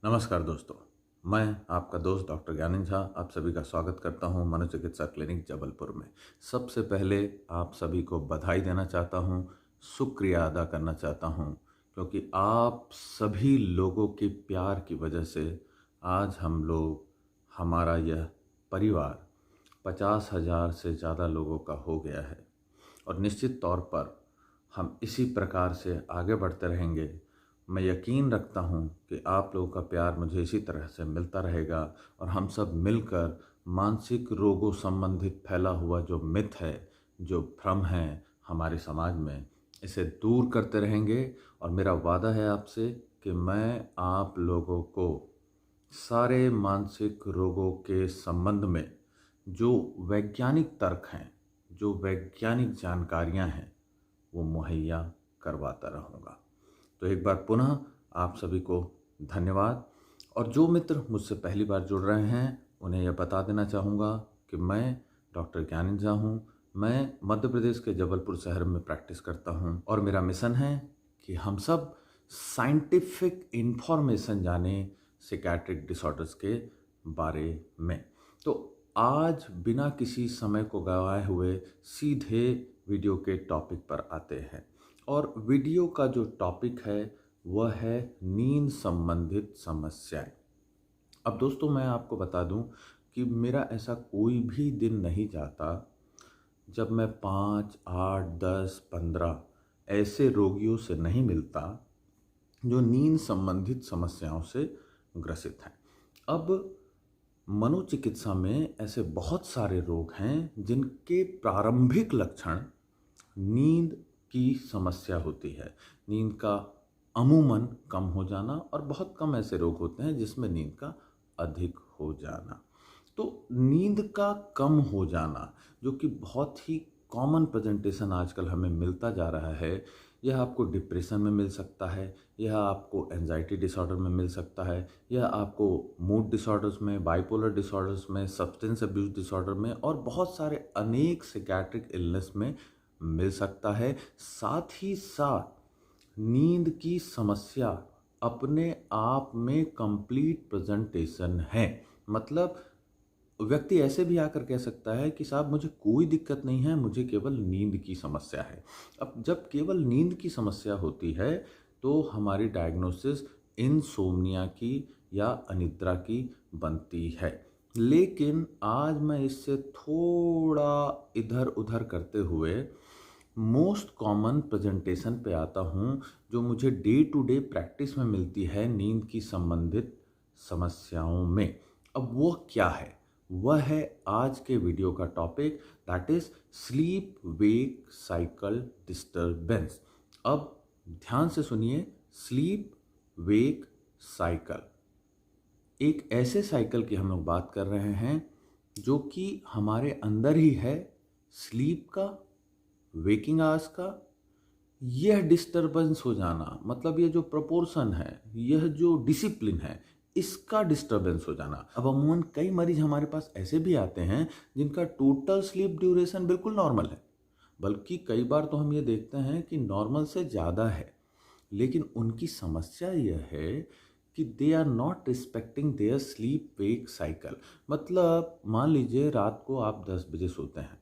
नमस्कार दोस्तों, मैं आपका दोस्त डॉक्टर ज्ञानेंद्र झा आप सभी का स्वागत करता हूं मनोचिकित्सा क्लिनिक जबलपुर में। सबसे पहले आप सभी को बधाई देना चाहता हूं, शुक्रिया अदा करना चाहता हूं, क्योंकि आप सभी लोगों के प्यार की वजह से आज हम लोग, हमारा यह परिवार 50,000 से ज़्यादा लोगों का हो गया है और निश्चित तौर पर हम इसी प्रकार से आगे बढ़ते रहेंगे। मैं यकीन रखता हूँ कि आप लोगों का प्यार मुझे इसी तरह से मिलता रहेगा और हम सब मिलकर मानसिक रोगों संबंधित फैला हुआ जो मिथ है, जो भ्रम है हमारे समाज में, इसे दूर करते रहेंगे। और मेरा वादा है आपसे कि मैं आप लोगों को सारे मानसिक रोगों के संबंध में जो वैज्ञानिक तर्क हैं, जो वैज्ञानिक जानकारियां हैं, वो मुहैया करवाता रहूँगा। तो एक बार पुनः आप सभी को धन्यवाद। और जो मित्र मुझसे पहली बार जुड़ रहे हैं उन्हें यह बता देना चाहूँगा कि मैं डॉक्टर ज्ञानेंद्र झा हूँ। मैं मध्य प्रदेश के जबलपुर शहर में प्रैक्टिस करता हूँ और मेरा मिशन है कि हम सब साइंटिफिक इन्फॉर्मेशन जाने साइकियाट्रिक डिसऑर्डर्स के बारे में। तो आज बिना किसी समय को गवाए हुए सीधे वीडियो के टॉपिक पर आते हैं। और वीडियो का जो टॉपिक है वह है नींद संबंधित समस्याएं। अब दोस्तों मैं आपको बता दूं कि मेरा ऐसा कोई भी दिन नहीं जाता जब मैं 5, 8, 10, 15 ऐसे रोगियों से नहीं मिलता जो नींद संबंधित समस्याओं से ग्रसित हैं। अब मनोचिकित्सा में ऐसे बहुत सारे रोग हैं जिनके प्रारंभिक लक्षण नींद की समस्या होती है। नींद का अमूमन कम हो जाना और बहुत कम ऐसे रोग होते हैं जिसमें नींद का अधिक हो जाना। तो नींद का कम हो जाना जो कि बहुत ही कॉमन प्रेजेंटेशन आजकल हमें मिलता जा रहा है, यह आपको डिप्रेशन में मिल सकता है, यह आपको एंजाइटी डिसऑर्डर में मिल सकता है, यह आपको मूड डिसऑर्डर्स में, बाइपोलर डिसऑर्डर्स में, सब्सटेंस अब्यूज डिसऑर्डर में और बहुत सारे अनेक साइकियाट्रिक इलनेस में मिल सकता है। साथ ही साथ नींद की समस्या अपने आप में कंप्लीट प्रेजेंटेशन है। मतलब व्यक्ति ऐसे भी आकर कह सकता है कि साहब मुझे कोई दिक्कत नहीं है, मुझे केवल नींद की समस्या है। अब जब केवल नींद की समस्या होती है तो हमारी डायग्नोसिस इनसोम्निया की या अनिद्रा की बनती है। लेकिन आज मैं इससे थोड़ा इधर उधर करते हुए मोस्ट कॉमन प्रेजेंटेशन पे आता हूँ जो मुझे डे टू डे प्रैक्टिस में मिलती है नींद की संबंधित समस्याओं में। अब वो क्या है? वह है आज के वीडियो का topic, that is sleep wake cycle disturbance. अब ध्यान से सुनिए, स्लीप वेक साइकिल एक ऐसे साइकिल की हम लोग बात कर रहे हैं जो कि हमारे अंदर ही है। स्लीप का, वेकिंग आवर्स का यह डिस्टर्बेंस हो जाना, मतलब ये जो प्रोपोर्शन है, यह जो डिसिप्लिन है, इसका डिस्टर्बेंस हो जाना। अब अमूमन कई मरीज हमारे पास ऐसे भी आते हैं जिनका टोटल स्लीप ड्यूरेशन बिल्कुल नॉर्मल है, बल्कि कई बार तो हम ये देखते हैं कि नॉर्मल से ज़्यादा है। लेकिन उनकी समस्या यह है कि they are not respecting their sleep wake cycle. मतलब मान लीजिए रात को आप 10 बजे सोते हैं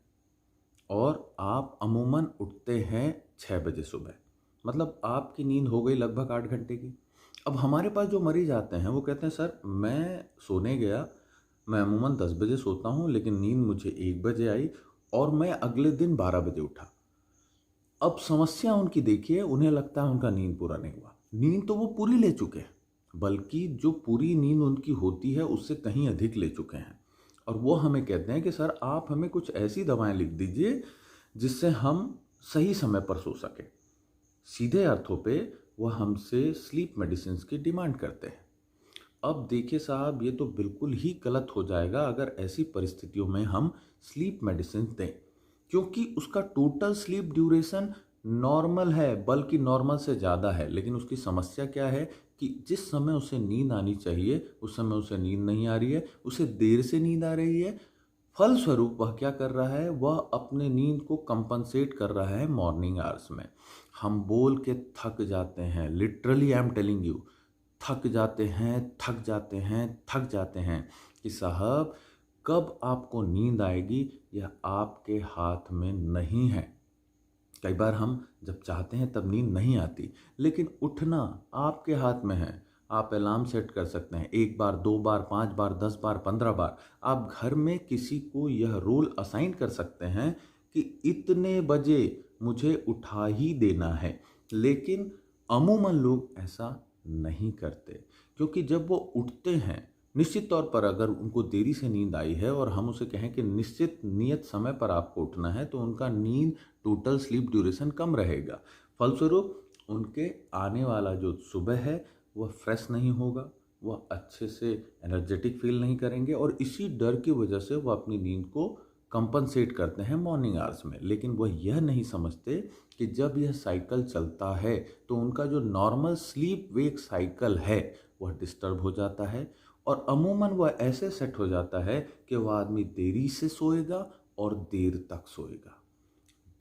और आप अमूमन उठते हैं 6 बजे सुबह, मतलब आपकी नींद हो गई लगभग 8 घंटे की। अब हमारे पास जो मरीज आते हैं वो कहते हैं सर मैं सोने गया, मैं अमूमन 10 बजे सोता हूँ लेकिन नींद मुझे 1 बजे आई और मैं अगले दिन 12 बजे उठा। अब समस्या उनकी देखिए, उन्हें लगता है उनका नींद पूरा नहीं हुआ। नींद तो वो पूरी ले चुके हैं, बल्कि जो पूरी नींद उनकी होती है उससे कहीं अधिक ले चुके हैं। और वो हमें कहते हैं कि सर आप हमें कुछ ऐसी दवाएं लिख दीजिए जिससे हम सही समय पर सो सकें। सीधे अर्थों पे वह हमसे स्लीप मेडिसिन की डिमांड करते हैं। अब देखिए साहब, ये तो बिल्कुल ही गलत हो जाएगा अगर ऐसी परिस्थितियों में हम स्लीप मेडिसिन दें, क्योंकि उसका टोटल स्लीप ड्यूरेशन नॉर्मल है, बल्कि नॉर्मल से ज़्यादा है। लेकिन उसकी समस्या क्या है कि जिस समय उसे नींद आनी चाहिए उस समय उसे नींद नहीं आ रही है, उसे देर से नींद आ रही है। फलस्वरूप वह क्या कर रहा है, वह अपने नींद को कंपनसेट कर रहा है मॉर्निंग आवर्स में। हम बोल के थक जाते हैं, literally I am telling you, थक जाते हैं, थक जाते हैं, थक जाते हैं कि साहब कब आपको नींद आएगी यह आपके हाथ में नहीं है। कई बार हम जब चाहते हैं तब नींद नहीं आती, लेकिन उठना आपके हाथ में है। आप अलार्म सेट कर सकते हैं, 1 बार, 2 बार, 5 बार, 10 बार, 15 बार। आप घर में किसी को यह रोल असाइन कर सकते हैं कि इतने बजे मुझे उठा ही देना है। लेकिन अमूमन लोग ऐसा नहीं करते, क्योंकि जब वो उठते हैं, निश्चित तौर पर अगर उनको देरी से नींद आई है और हम उसे कहें कि निश्चित नियत समय पर आपको उठना है, तो उनका नींद टोटल स्लीप ड्यूरेशन कम रहेगा। फलस्वरूप उनके आने वाला जो सुबह है वह फ्रेश नहीं होगा, वह अच्छे से एनर्जेटिक फील नहीं करेंगे और इसी डर की वजह से वह अपनी नींद को कंपनसेट करते हैं मॉर्निंग आवर्स में। लेकिन वह यह नहीं समझते कि जब यह साइकिल चलता है तो उनका जो नॉर्मल स्लीप वेक साइकिल है वह डिस्टर्ब हो जाता है और अमूमन वह ऐसे सेट हो जाता है कि वह आदमी देरी से सोएगा और देर तक सोएगा,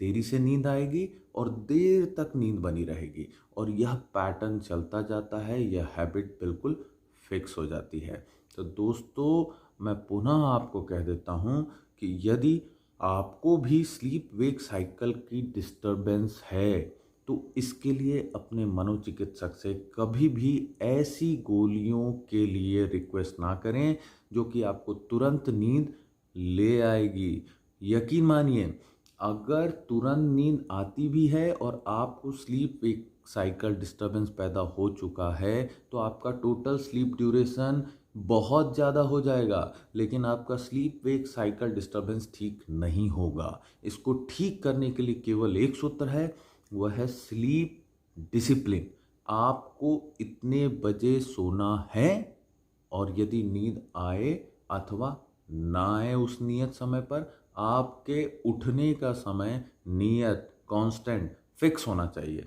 देरी से नींद आएगी और देर तक नींद बनी रहेगी और यह पैटर्न चलता जाता है, यह हैबिट बिल्कुल फिक्स हो जाती है। तो दोस्तों, मैं पुनः आपको कह देता हूँ कि यदि आपको भी स्लीप वेक साइकिल की डिस्टरबेंस है तो इसके लिए अपने मनोचिकित्सक से कभी भी ऐसी गोलियों के लिए रिक्वेस्ट ना करें जो कि आपको तुरंत नींद ले आएगी। यकीन मानिए, अगर तुरंत नींद आती भी है और आपको स्लीप वेक साइकिल डिस्टरबेंस पैदा हो चुका है तो आपका टोटल स्लीप ड्यूरेशन बहुत ज़्यादा हो जाएगा, लेकिन आपका स्लीप वेक साइकिल डिस्टरबेंस ठीक नहीं होगा। इसको ठीक करने के लिए केवल एक सूत्र है, वह है स्लीप डिसिप्लिन। आपको इतने बजे सोना है और यदि नींद आए अथवा ना आए उस नियत समय पर, आपके उठने का समय नियत कांस्टेंट फिक्स होना चाहिए।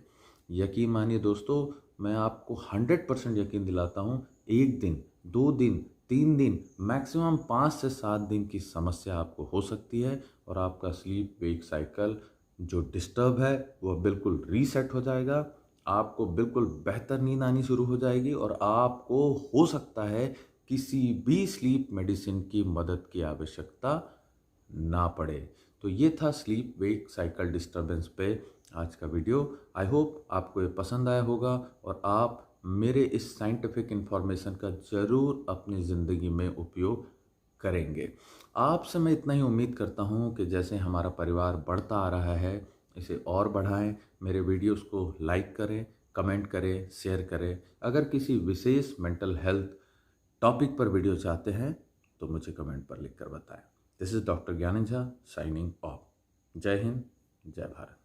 यकीन मानिए दोस्तों, मैं आपको 100% यकीन दिलाता हूँ, 1 दिन, 2 दिन, 3 दिन, मैक्सिमम 5 से 7 दिन की समस्या आपको हो सकती है और आपका स्लीप वेक साइकिल जो डिस्टर्ब है वह बिल्कुल रीसेट हो जाएगा। आपको बिल्कुल बेहतर नींद आनी शुरू हो जाएगी और आपको हो सकता है किसी भी स्लीप मेडिसिन की मदद की आवश्यकता ना पड़े। तो ये था स्लीप वेक साइकिल डिस्टरबेंस पे आज का वीडियो। आई होप आपको ये पसंद आया होगा और आप मेरे इस साइंटिफिक इन्फॉर्मेशन का ज़रूर अपनी ज़िंदगी में उपयोग करेंगे। आपसे मैं इतना ही उम्मीद करता हूँ कि जैसे हमारा परिवार बढ़ता आ रहा है इसे और बढ़ाएं। मेरे वीडियोस को लाइक करें, कमेंट करें, शेयर करें। अगर किसी विशेष मेंटल हेल्थ टॉपिक पर वीडियो चाहते हैं तो मुझे कमेंट पर लिखकर बताएं। This is doctor Gyanand Jha signing off. जय हिंद, जय भारत।